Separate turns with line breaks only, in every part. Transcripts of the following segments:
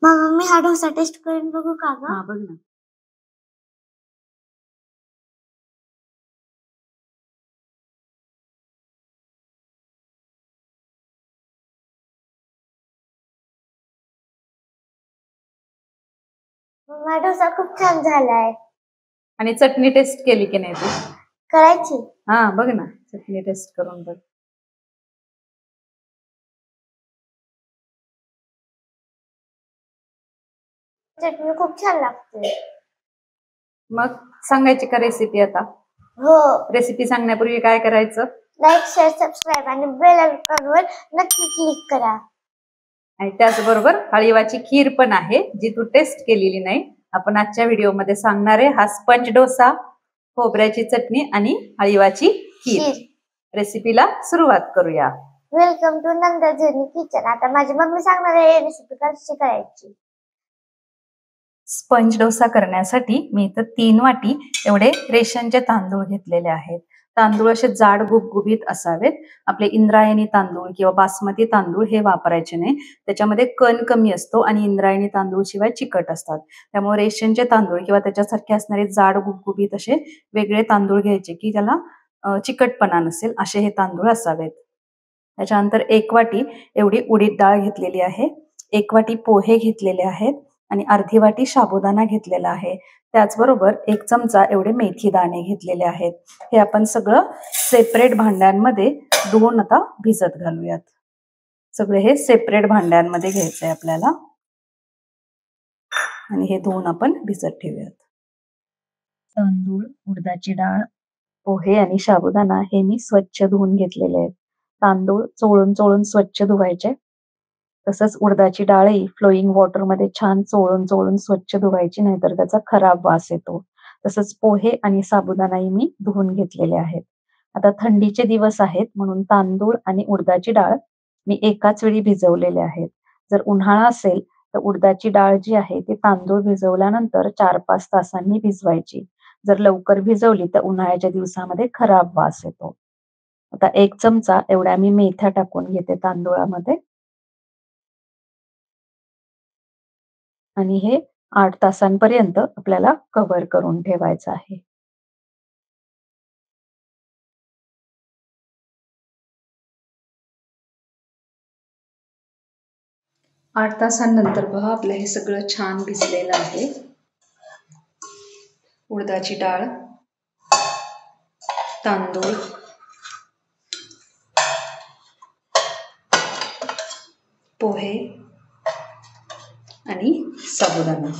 मग मी हा डोसा टेस्ट करून बघू का ग?
हा, बघ ना.
मम्मा डोसा खूप छान झालाय.
आणि चटणी टेस्ट केली की नाही तू?
करायची.
हा, बघ ना, चटणी टेस्ट करून बघ.
चटणी खूप छान लागते.
मग सांगायची का रेसिपी आता?
हो.
रेसिपी सांगण्यापूर्वी काय करायचं?
लाईक, शेअर, सबस्क्राईब आणि बेल आयकॉनवर नक्की क्लिक करा.
आणि त्याचबरोबर हळीवाची खीर पण आहे, जी तू टेस्ट केलेली नाही. आपण आजच्या व्हिडिओमध्ये सांगणार आहे हा स्पंज डोसा, खोबऱ्याची चटणी आणि हळीवाची खीर. रेसिपीला सुरुवात करूया.
Welcome to Nanda journey kitchen. आता माझी मम्मी सांगणार आहे रेसिपी कशी करायची.
स्पंज डोसा करण्यासाठी मी इथं 3 वाटी एवढे रेशनचे तांदूळ घेतलेले आहेत. तांदूळ असे जाड गुबगुबीत असावेत. आपले इंद्रायणी तांदूळ किंवा बासमती तांदूळ हे वापरायचे नाही. त्याच्यामध्ये कण कमी असतो आणि इंद्रायणी तांदूळ शिवाय चिकट असतात. त्यामुळे रेशनचे तांदूळ किंवा त्याच्यासारखे असणारे जाड गुबगुबीत असे वेगळे तांदूळ घ्यायचे की ज्याला चिकटपणा नसेल, असे हे तांदूळ असावेत. त्याच्यानंतर 1 वाटी एवढी उडीद डाळ घेतलेली आहे. 1 वाटी पोहे घेतलेले आहेत आणि अर्धी वाटी साबुदाणा घेतलेला आहे. त्याचबरोबर 1 चमचा एवढे मेथी दाणे घेतलेले आहेत. हे आपण सगळं सेपरेट भांड्यांमध्ये धुवून आता भिजत घालूयात. सगळे हे सेपरेट भांड्यांमध्ये घ्यायचंय आपल्याला आणि हे धुवून आपण भिजत ठेवूयात. तांदूळ, उडदाची डाळ, पोहे आणि साबुदाणा हे मी स्वच्छ धुवून घेतलेले आहेत. तांदूळ चोळून चोळून स्वच्छ धुवायचे. तसंच उडदाची डाळही फ्लोईंग वॉटरमध्ये छान चोळून चोळून स्वच्छ धुवायची, नाहीतर त्याचा खराब वास येतो. तसंच पोहे आणि साबुदाणाही मी धुवून घेतलेले आहेत. आता थंडीचे दिवस आहेत म्हणून तांदूळ आणि उडदाची डाळ मी एकाच वेळी भिजवलेले आहेत. जर उन्हाळा असेल तर उडदाची डाळ जी आहे ती तांदूळ भिजवल्यानंतर 4-5 तासांनी भिजवायची. जर लवकर भिजवली तर उन्हाळ्याच्या दिवसामध्ये खराब वास येतो. आता 1 चमचा एवढ्या मी मेथ्या टाकून घेते तांदूळामध्ये आणि हे 8 तासांपर्यंत आपल्याला कव्हर करून ठेवायचं आहे. 8 तासांनंतर पहा आपलं हे सगळं छान भिजलेलं आहे. उडदाची डाळ, तांदूळ, पोहे आणि साबुदाणा.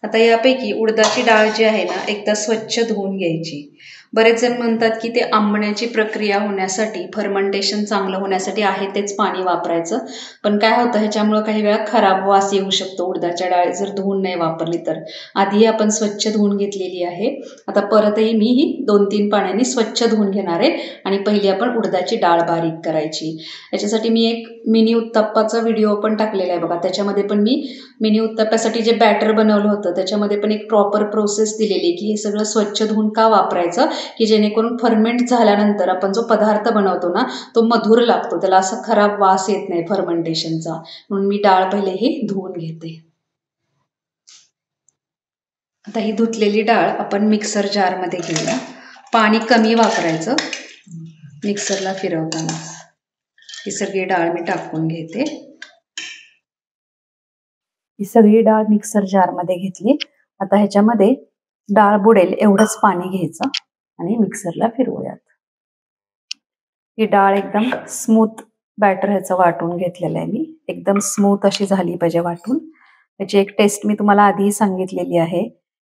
आता यापैकी उडदाची डाळ जी आहे ना, एकदा स्वच्छ धुवून घ्यायची. बरेच जण म्हणतात की ते आंबण्याची प्रक्रिया होण्यासाठी, फर्मेंटेशन चांगलं होण्यासाठी आहे तेच पाणी वापरायचं. पण काय होतं, ह्याच्यामुळं काही वेळा खराब वास येऊ शकतो उडदाच्या डाळ जर धुवून नाही वापरली तर. आधी आपण स्वच्छ धुवून घेतलेली आहे. आता परतही मी ही 2-3 पाण्याने स्वच्छ धुवून घेणार आहे आणि पहिली आपण उडदाची डाळ बारीक करायची. याच्यासाठी मी एक मिनी उत्तप्पाचा व्हिडिओ पण टाकलेला आहे बघा. त्याच्यामध्ये पण मी मिनी उत्तप्प्यासाठी जे बॅटर बनवलं होतं त्याच्यामध्ये पण एक प्रॉपर प्रोसेस दिलेली की हे सगळं स्वच्छ धुवून का वापरायचं, की जेणेकरून फर्मेंट झाल्यानंतर आपण जो पदार्थ बनवतो ना तो मधुर लागतो, त्याला असा खराब वास येत नाही फर्मेंटेशनचा. म्हणून मी डाळ पहिले ही धुवून घेते. आता ही धुतलेली डाळ आपण मिक्सर जारमध्ये घेऊया. पाणी कमी वापरायचं मिक्सरला फिरवताना. ही सगळी डाळ मी टाकून घेते. ही सगळी डाळ मिक्सर जारमध्ये घेतली. आता ह्याच्यामध्ये डाळ बुडेल एवढंच पाणी घ्यायचं आणि मिक्सरला फिरवूयात. ही डाळ एकदम स्मूथ बॅटर ह्याचं वाटून घेतलेलं आहे मी. एकदम स्मूथ अशी झाली पाहिजे वाटून. त्याची एक टेस्ट मी तुम्हाला आधीही सांगितलेली आहे.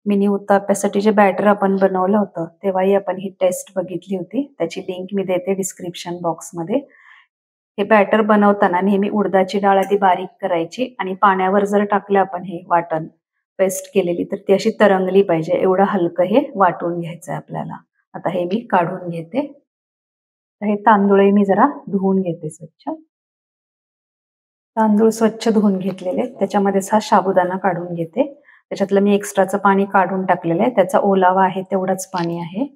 मिनी उत्तप्प्यासाठी जे बॅटर आपण बनवलं होतं तेव्हाही आपण ही टेस्ट बघितली होती. त्याची लिंक मी देते डिस्क्रिप्शन बॉक्समध्ये. हे बॅटर बनवताना नेहमी उडदाची डाळ आधी बारीक करायची आणि पाण्यावर जर टाकलं आपण हे वाटण पेस्ट केलेली तर ती अशी तरंगली पाहिजे, एवढं हलकं हे वाटून घ्यायचं आहे आपल्याला. आता हे मी काढून घेते. हे तांदूळही मी जरा धुवून घेते स्वच्छ. तांदूळ स्वच्छ धुवून घेतलेले, त्याच्यामध्येच हा साबुदाणा काढून घेते. त्याच्यातलं मी एक्स्ट्राचं पाणी काढून टाकलेलं आहे. त्याचा ओलावा आहे तेवढंच पाणी आहे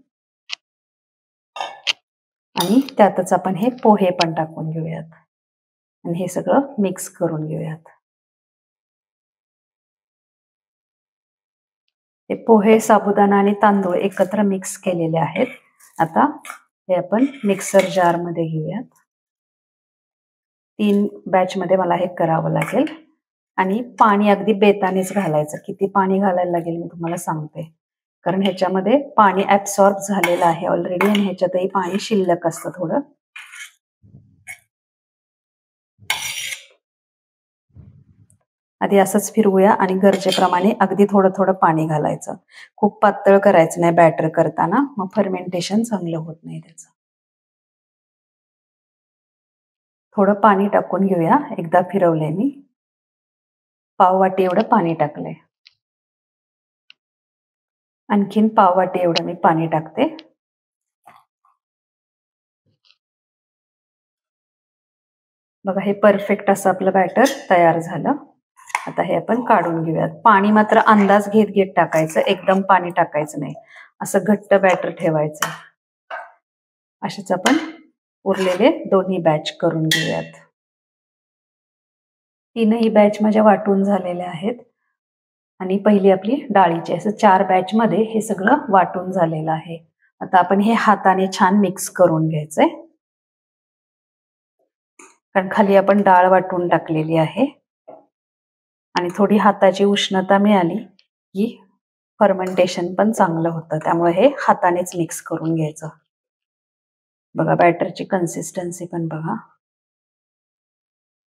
आणि त्यातच आपण हे पोहे पण टाकून घेऊयात आणि हे सगळं मिक्स करून घेऊयात. हे पोहे, साबुदाणा आणि तांदूळ एकत्र मिक्स केलेले आहेत. आता हे आपण मिक्सर जार मध्ये घेऊयात. 3 बॅच मध्ये मला हे करावं लागेल. आणि पाणी अगदी बेतानेच घालायचं. किती पाणी घालायला लागेल मी तुम्हाला सांगते, कारण ह्याच्यामध्ये पाणी ऍब्सॉर्ब झालेलं आहे ऑलरेडी आणि ह्याच्यातही पाणी शिल्लक असतं थोडं. आधी असंच फिरवूया आणि गरजेप्रमाणे अगदी थोडं थोडं पाणी घालायचं. खूप पातळ करायचं नाही बॅटर करताना, मग फर्मेंटेशन चांगलं होत नाही त्याचं. थोडं पाणी टाकून घेऊया. एकदा फिरवलंय मी. पाववाटी एवढं पाणी टाकलंय. आणखीन पाववाटी एवढं मी पाणी टाकते. बघा, हे परफेक्ट असं आपलं बॅटर तयार झालं. आता हे आपण काढून घेऊयात. पाणी मात्र अंदाज घेत घेत टाकायचं, एकदम पाणी टाकायचं नाही. असं घट्ट बॅटर ठेवायचं. असेच आपण उरलेले दोन्ही बॅच करून घेऊयात. 3ही बॅच माझ्या वाटून झालेल्या आहेत आणि पहिली आपली डाळीची. असं 4 बॅच मध्ये हे सगळं वाटून झालेलं आहे. आता आपण हे हाताने छान मिक्स करून घ्यायचंय, कारण खाली आपण डाळ वाटून टाकलेली आहे. आणि थोडी हाताची उष्णता मिळाली की फर्मेंटेशन पण चांगलं होतं. त्यामुळे हे हातानेच मिक्स करून घ्यायचं. बघा, बॅटरची कन्सिस्टन्सी पण बघा.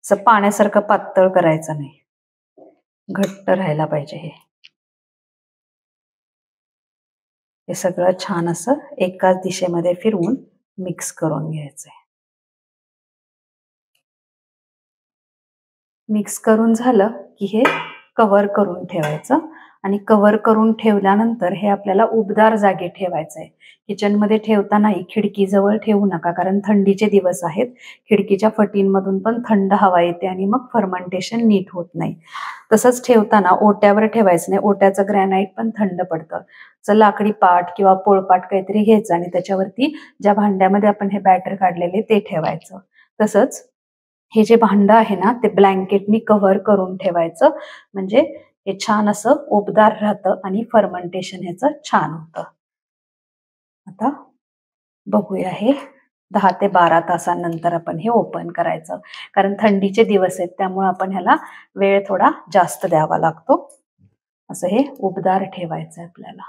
असं पाण्यासारखं पातळ करायचं नाही, घट्ट राहायला पाहिजे. हे सगळं छान असं एकाच दिशेमध्ये फिरवून मिक्स करून घ्यायचंय. मिक्स करून झालं की हे कव्हर करून ठेवायचं. आणि कव्हर करून ठेवल्यानंतर हे आपल्याला उबदार जागी ठेवायचंय. किचनमध्ये ठेवतानाही खिडकीजवळ ठेवू नका, कारण थंडीचे दिवस आहेत. खिडकीच्या फटींमधून पण थंड हवा येते आणि मग फर्मेंटेशन नीट होत नाही. तसंच ठेवताना ओट्यावर ठेवायचं नाही. ओट्याचं ग्रॅनाइट पण थंड पडतं. तर लाकडी पाट किंवा पोळपाट काहीतरी घ्यायचं आणि त्याच्यावरती ज्या भांड्यामध्ये आपण हे बॅटर काढलेले ते ठेवायचं. तसंच हे जे भांडं आहे ना, ते ब्लँकेटनी कव्हर करून ठेवायचं. म्हणजे हे छान असं उबदार राहतं आणि फर्मेंटेशन ह्याचं छान होतं. आता बघूया, हे 10 ते 12 तासांनंतर आपण हे ओपन करायचं, कारण थंडीचे दिवस आहेत त्यामुळे आपण ह्याला वेळ थोडा जास्त द्यावा लागतो. असं हे उबदार ठेवायचं आपल्याला.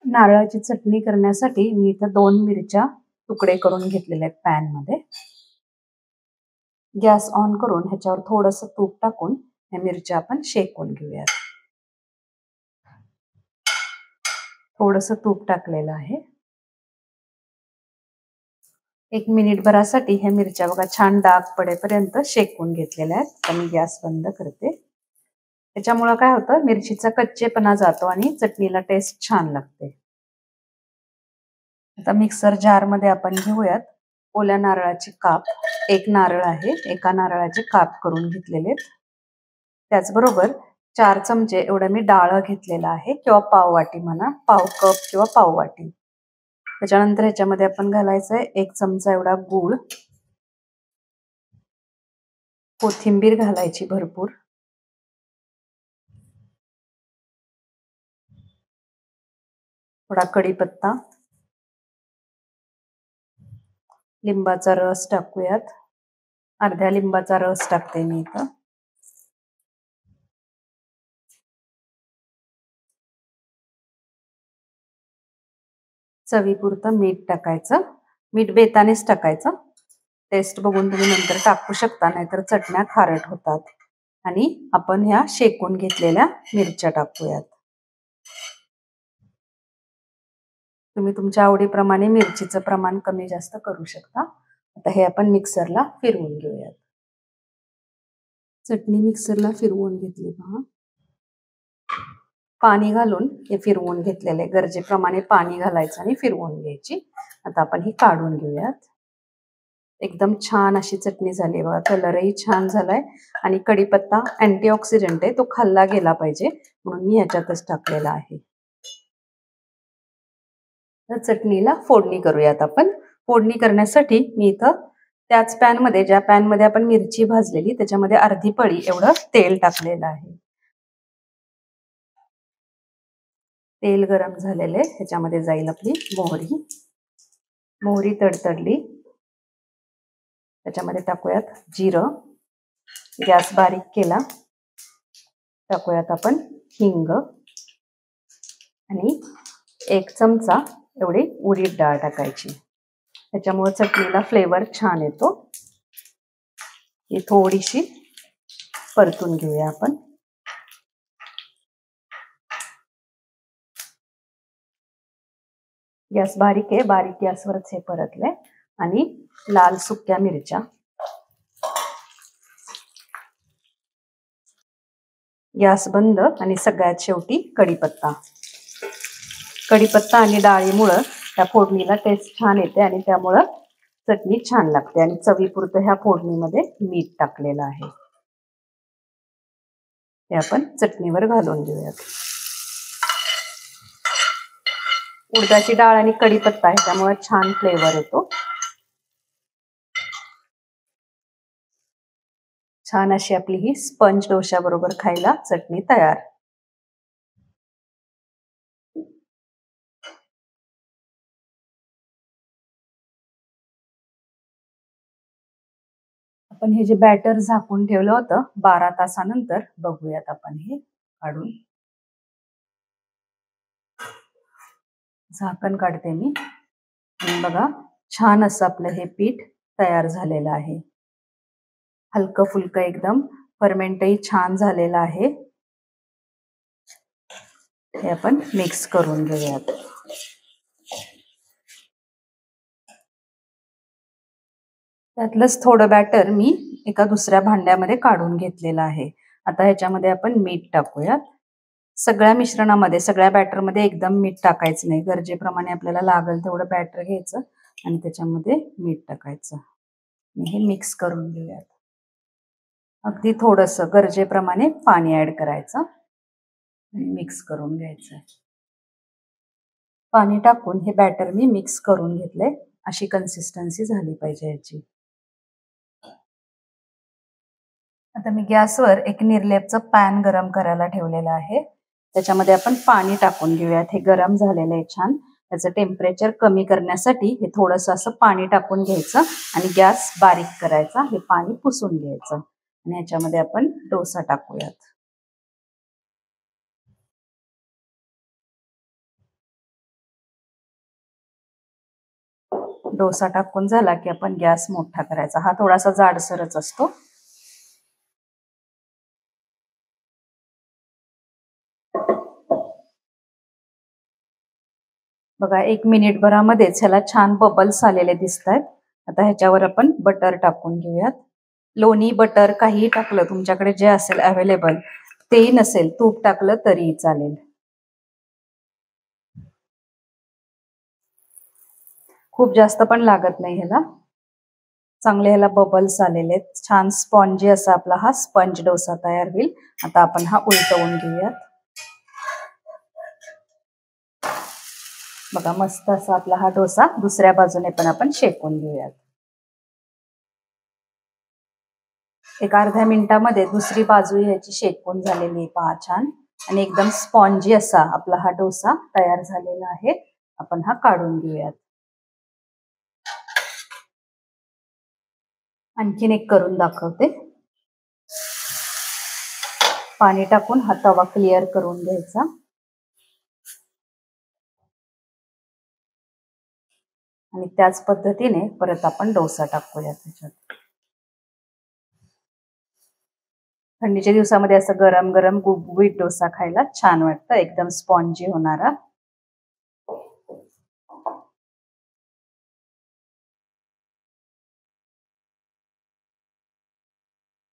नारळाची चटणी करण्यासाठी मी इथं 2 मिरच्या तुकडे करून घेतलेले आहेत पॅन मध्ये. गॅस ऑन करून ह्याच्यावर थोडंसं तूप टाकून ह्या मिरच्या आपण शेकून घेऊयात. थोडंसं तूप टाकलेलं आहे. 1 मिनिटभरासाठी ह्या मिरच्या बघा छान डाग पडेपर्यंत शेकून घेतलेल्या आहेत. आता मी गॅस बंद करते. त्याच्यामुळं काय होतं, मिरचीचा कच्चेपणा जातो आणि चटणीला टेस्ट छान लागते. आता मिक्सर जार मध्ये आपण घेऊयात ओल्या नारळाचे काप. 1 नारळ आहे, एका नारळाचे काप करून घेतलेले. त्याचबरोबर 4 चमचे एवढं मी डाळ घेतलेला आहे, किंवा पाववाटी म्हणा, पाव कप किंवा पाववाटी. त्याच्यानंतर ह्याच्यामध्ये आपण घालायचंय 1 चमचा एवढा गूळ. कोथिंबीर घालायची भरपूर. थोडा कढीपत्ता. लिंबाचा रस टाकूयात. अर्ध्या लिंबाचा रस टाकते मी इथं. चवीपुरतं मीठ टाकायचं. मीठ बेतानेच टाकायचं. टेस्ट बघून तुम्ही नंतर टाकू शकता, नाहीतर चटण्या खारट होतात. आणि आपण ह्या शेकून घेतलेल्या मिरच्या टाकूयात. तुम्ही तुमच्या आवडीप्रमाणे मिरचीचं प्रमाण कमी जास्त करू शकता. आता हे आपण मिक्सरला फिरवून घेऊयात. चटणी मिक्सरला फिरवून घेतली पहा. पाणी घालून हे फिरवून घेतलेले. गरजेप्रमाणे पाणी घालायचं आणि फिरवून घ्यायची. आता आपण ही काढून घेऊयात. एकदम छान अशी चटणी झाली बघा. कलरही छान झालाय आणि कढीपत्ता अँटीऑक्सिडंट आहे, तो खाल्ला गेला पाहिजे म्हणून मी ह्याच्यातच टाकलेला आहे. तर चटणीला फोडणी करूयात आपण. फोडणी करण्यासाठी मी इथं त्याच पॅन मध्ये, ज्या पॅन मध्ये आपण मिरची भाजलेली, त्याच्यामध्ये अर्धी पळी एवढं तेल टाकलेलं आहे. तेल गरम झालेले, ह्याच्यामध्ये जाईल आपली मोहरी. मोहरी तडतडली, त्याच्यामध्ये टाकूयात जिरं. गॅस बारीक केला, टाकूयात आपण हिंग आणि 1 चमचा एवढी उडीद डाळ टाकायची. त्याच्यामुळे चटणीला फ्लेवर छान येतो. ही थोडीशी परतून घेऊया आपण. गॅस बारीक आहे, बारीक गॅसवरच हे परतलंय. आणि लाल सुक्या मिरच्या. गॅस बंद आणि सगळ्यात शेवटी कढीपत्ता. कढीपत्ता आणि डाळीमुळं त्या फोडणीला टेस्ट छान येते आणि त्यामुळं चटणी छान लागते. आणि चवीपुरतं ह्या फोडणीमध्ये मीठ टाकलेलं आहे. ते आपण चटणीवर घालून घेऊयात. उडदाची डाळ आणि कढीपत्ता आहे त्यामुळे छान फ्लेवर येतो. छान अशी आपली ही स्पंज डोश्या बरोबर खायला चटणी तयार. आपण हे जे बॅटर झाकून ठेवलं होतं 12 तासानंतर बघूयात आपण हे काढून. झाकण काढते मी. आणि बघा छान असं आपलं हे पीठ तयार झालेलं आहे. हलकं फुलकं एकदम, फर्मेंटही छान झालेलं आहे. हे आपण मिक्स करून घेऊयात. त्यातलंच थोडं बॅटर मी एका दुसऱ्या भांड्यामध्ये काढून घेतलेलं आहे. आता ह्याच्यामध्ये आपण मीठ टाकूयात. सगळ्या मिश्रणामध्ये, सगळ्या बॅटरमध्ये एकदम मीठ टाकायचं नाही. गरजेप्रमाणे आपल्याला लागेल तेवढं बॅटर घ्यायचं आणि त्याच्यामध्ये मीठ टाकायचं. हे मिक्स करून घेऊयात. अगदी थोडंसं गरजेप्रमाणे पाणी ऍड करायचं आणि मिक्स करून घ्यायचं. पाणी टाकून हे बॅटर मी मिक्स करून घेतले. अशी कन्सिस्टन्सी झाली पाहिजे याची. आता मी गॅसवर एक निर्लेपचं पॅन गरम करायला ठेवलेलं आहे. त्याच्यामध्ये आपण पाणी टाकून घेऊयात. हे गरम झालेलं आहे छान. त्याचं टेम्परेचर कमी करण्यासाठी हे थोडंसं असं पाणी टाकून घ्यायचं आणि गॅस बारीक करायचा. हे पाणी पुसून घ्यायचं आणि ह्याच्यामध्ये आपण डोसा टाकूयात. डोसा टाकून झाला की आपण गॅस मोठा करायचा. हा थोडासा जाडसरच असतो. बघा 1 मिनिटभरामध्येच ह्याला छान बबल्स आलेले दिसत आहेत. आता ह्याच्यावर आपण बटर टाकून घेऊयात. लोणी, बटर काहीही टाकलं तुमच्याकडे जे असेल अवेलेबल, तेही नसेल तूप टाकलं तरीही चालेल. खूप जास्त पण लागत नाही ह्याला. चांगले ह्याला बबल्स आलेले आहेत. छान स्पॉन्जी असा आपला हा स्पंज डोसा तयार होईल. आता आपण हा उलटवून घेऊयात. बघा मस्त असा आपला हा डोसा दुसऱ्या बाजूने पण आपण शेकून घेऊयात. एक अर्ध्या मिनिटामध्ये दुसरी बाजू ह्याची शेकून झालेली आहे पहा छान. आणि एकदम स्पॉन्जी असा आपला हा डोसा तयार झालेला आहे. आपण हा काढून घेऊयात. आणखीन एक करून दाखवते. पाणी टाकून हा तवा क्लिअर करून घ्यायचा. आणि त्याच पद्धतीने परत आपण डोसा टाकूया त्याच्यात. थंडीच्या दिवसामध्ये असं गरम गरम गुबगुबीत डोसा खायला छान वाटतं. एकदम स्पॉन्जी होणारा.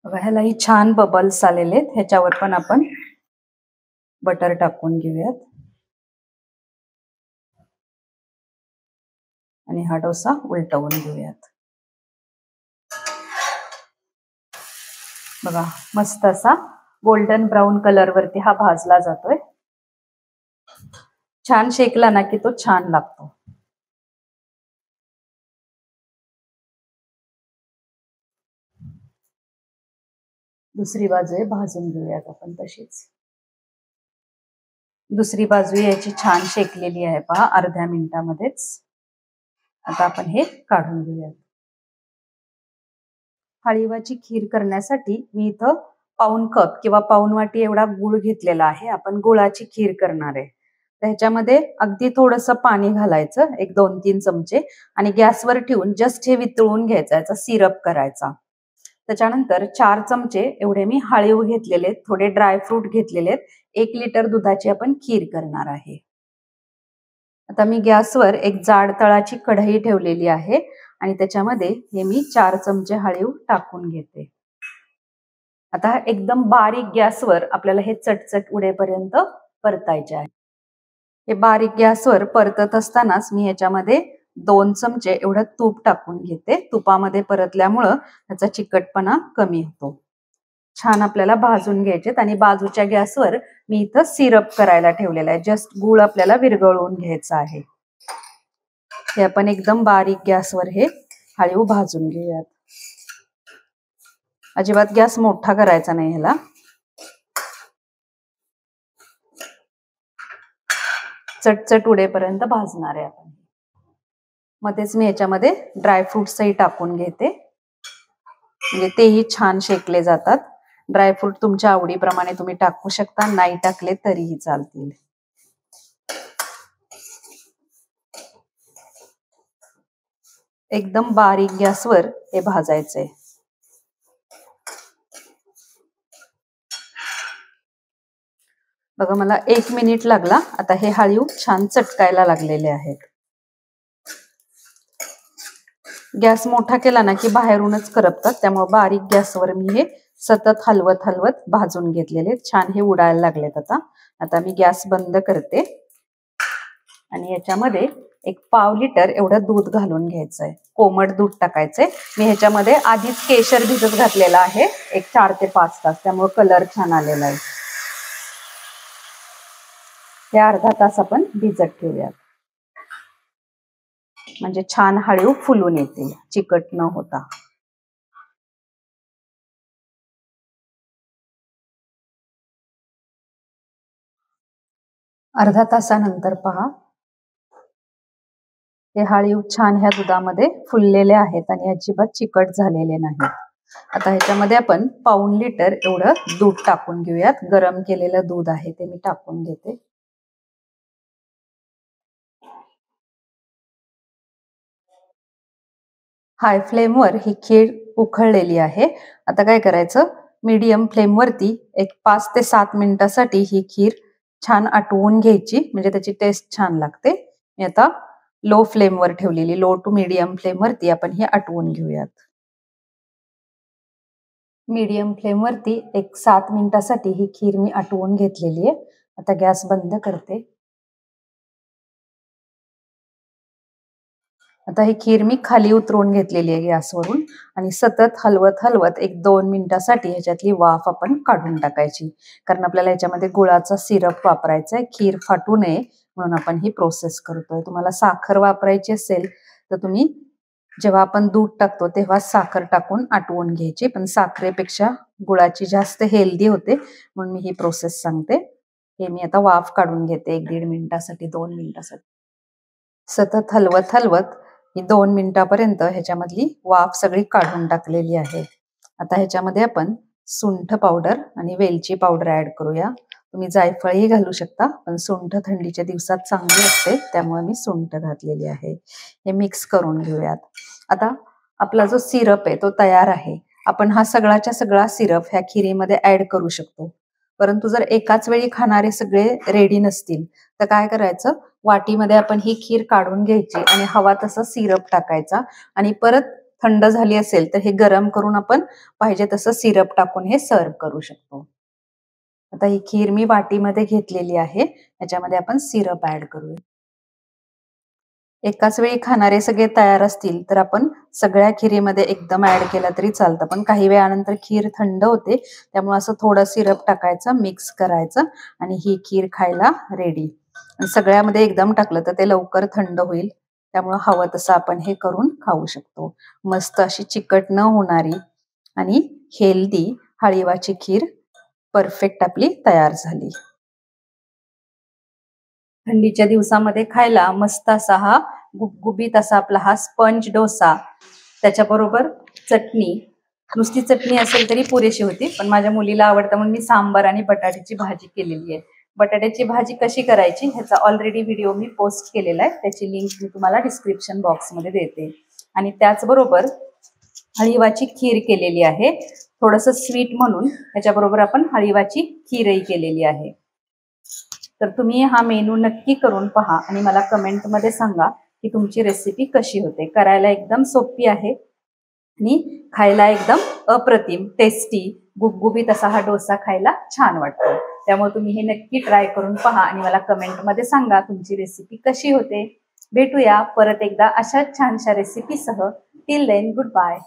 बघा ह्यालाही छान बबल्स आलेले आहेत. ह्याच्यावर पण आपण बटर टाकून घेऊयात. आणि हा डोसा उलटवून घेऊयात. बघा मस्त असा गोल्डन ब्राऊन कलर वरती हा भाजला जातोय. छान शेकला ना की तो छान लागतो. दुसरी बाजू भाजून घेऊयात आपण तशीच. दुसरी बाजू याची छान शेकलेली आहे पहा अर्ध्या मिनिटामध्येच. आता आपण हे काढून घेऊयात. हळीवाची खीर करण्यासाठी मी इथं पाऊण कप किंवा पाऊण वाटी एवढा गुळ घेतलेला आहे. आपण गुळाची खीर करणार आहे. त्याच्यामध्ये अगदी थोडंसं पाणी घालायचं, एक 2-3 चमचे, आणि गॅसवर ठेवून जस्ट हे वितळून घ्यायचं, याचा सिरप करायचा. त्याच्यानंतर 4 चमचे एवढे मी हळीव घेतलेले आहेत, थोडे ड्रायफ्रूट घेतलेले आहेत. 1 लिटर दुधाची आपण खीर करणार आहे. आता मी गॅसवर एक जाड तळाची कढई ठेवलेली आहे आणि त्याच्यामध्ये हे मी 4 चमचे हळीव टाकून घेते. आता एकदम बारीक गॅसवर आपल्याला हे चटचट उडेपर्यंत परतायचे आहे. हे बारीक गॅसवर परतत असतानाच मी ह्याच्यामध्ये 2 चमचे एवढं तूप टाकून घेते. तुपामध्ये परतल्यामुळं त्याचा चिकटपणा कमी होतो. छान आपल्याला भाजून घ्यायचेत आणि बाजूच्या गॅसवर मी इथं सिरप करायला ठेवलेला आहे. जस्ट गूळ आपल्याला विरघळवून घ्यायचा आहे. हे आपण एकदम बारीक गॅसवर हे हळीव भाजून घेऊयात. अजिबात गॅस मोठा करायचा नाही ह्याला. चटचट उडेपर्यंत भाजणार आहे आपण. मध्येच मी याच्यामध्ये ड्रायफ्रुट्सही टाकून घेते, म्हणजे तेही छान शेकले जातात. ड्रायफ्रूट तुमच्या आवडीप्रमाणे तुम्ही टाकू शकता, नाही टाकले तरीही चालतील. एकदम बारीक गॅसवर हे भाजायचंय. बघा मला 1 मिनिट लागला. आता हे हळीव छान चटकायला लागलेले आहेत. गॅस मोठा केला ना की बाहेरूनच करपतात, त्यामुळे बारीक गॅसवर मी हे सतत हलवत हलवत भाजून घेतलेले. छान हे उडायला लागलेत. आता मी गॅस बंद करते आणि याच्यामध्ये एक पाव लिटर एवढं दूध घालून घ्यायचंय. कोमट दूध टाकायचंय. मी ह्याच्यामध्ये आधीच केशर भिजत घातलेला आहे एक 4 ते 5 तास, त्यामुळे कलर छान आलेला आहे. हे अर्धा तास आपण भिजत ठेवूयात, म्हणजे छान हळीव फुलून येतील, चिकट न होता. अर्धा तासानंतर पहा, हे हळीव छान ह्या दुधामध्ये फुललेले आहेत आणि अजिबात चिकट झालेले नाहीत. आता ह्याच्यामध्ये आपण पाऊण लिटर एवढं दूध टाकून घेऊयात. गरम केलेलं दूध आहे ते मी टाकून घेते. हाय फ्लेमवर ही खीर उकळलेली आहे. आता काय करायचं, मीडियम फ्लेमवरती एक 5 ते 7 मिनिटासाठी ही खीर छान आटवून घ्यायची, म्हणजे त्याची टेस्ट छान लागते. मी आता लो फ्लेमवर ठेवलेली, लो टू मीडियम फ्लेमवरती आपण ही आटवून घेऊयात. मीडियम फ्लेमवरती एक 7 मिनिटासाठी ही खीर मी आटवून घेतलेली आहे. आता गॅस बंद करते. आता ही खीर मी खाली उतरवून घेतलेली आहे गॅसवरून आणि सतत हलवत हलवत एक 2 मिनिटासाठी ह्याच्यातली वाफ आपण काढून टाकायची, कारण आपल्याला ह्याच्यामध्ये गुळाचा सिरप वापरायचा आहे. खीर फाटू नये म्हणून आपण ही प्रोसेस करतोय. तुम्हाला साखर वापरायची असेल तर तुम्ही जेव्हा आपण दूध टाकतो तेव्हा साखर टाकून आटवून घ्यायची, पण साखरेपेक्षा गुळाची जास्त हेल्दी होते म्हणून मी ही प्रोसेस सांगते. हे मी आता वाफ काढून घेते 1-1.5 मिनिटासाठी, 2 मिनिटासाठी. सतत हलवत हलवत ही 2 मिनिटापर्यंत ह्याच्यामधली वाफ सगळी काढून टाकलेली आहे. आता ह्याच्यामध्ये आपण सुंठ पावडर आणि वेलची पावडर ऍड करूया. तुम्ही जायफळही घालू शकता, पण सुंठ थंडीच्या दिवसात चांगली असते त्यामुळे मी सुंठ घातलेली आहे. हे मिक्स करून घेऊयात. आता आपला जो सिरप आहे तो तयार आहे. आपण हा सगळाच्या सगळा सिरप ह्या खिरीमध्ये ऍड करू शकतो, परंतु जर एकाच वेळी खाणारे सगळे रेडी नसतील तर काय करायचं, वाटीमध्ये आपण ही खीर काढून घ्यायची आणि हवा तसा सिरप टाकायचा आणि परत थंड झाली असेल तर हे गरम करून आपण पाहिजे तसं सिरप टाकून हे सर्व करू शकतो. आता ही खीर मी वाटीमध्ये घेतलेली आहे, याच्यामध्ये आपण सिरप ऍड करूया. एकाच वेळी खाणारे सगळे तयार असतील तर आपण सगळ्या खिरीमध्ये एकदम ऍड केला तरी चालतं, पण काही वेळानंतर खीर थंड होते त्यामुळे असं थोडं सिरप टाकायचं, मिक्स करायचं आणि ही खीर खायला रेडी. सगळ्यामध्ये एकदम टाकलं तर ते लवकर थंड होईल, त्यामुळे हवं तसं आपण हे करून खाऊ शकतो. मस्त अशी चिकट न होणारी आणि हेल्दी हळीवाची खीर परफेक्ट आपली तयार झाली. थंडीच्या दिवसामध्ये खायला मस्त असा हा गुबगुबीत असा आपला हा स्पंज डोसा, त्याच्याबरोबर चटणी, नुसती चटणी असेल तरी पुरेशी होती, पण माझ्या मुलीला आवडतं म्हणून मी सांबार आणि बटाट्याची भाजी केलेली आहे. बटाट्याची भाजी कशी करायची ह्याचा ऑलरेडी व्हिडिओ मी पोस्ट केलेला आहे, त्याची लिंक मी तुम्हाला डिस्क्रिप्शन बॉक्समध्ये देते. आणि त्याचबरोबर हळीवाची खीर केलेली आहे, थोडंसं स्वीट म्हणून त्याच्याबरोबर आपण हळीवाची खीरही केलेली आहे. तर तुम्ही हा मेनू नक्की करून पहा आणि मला कमेंटमध्ये सांगा की तुमची रेसिपी कशी होते. करायला एकदम सोपी आहे आणि खायला एकदम अप्रतिम टेस्टी गुबगुबीत असा हा डोसा खायला छान वाटतो. त्यामुळे तुम्ही हे नक्की ट्राय करून पहा आणि मला कमेंटमध्ये सांगा तुमची रेसिपी कशी होते. भेटूया परत एकदा अशाच छानशा रेसिपीसह. Till then good bye.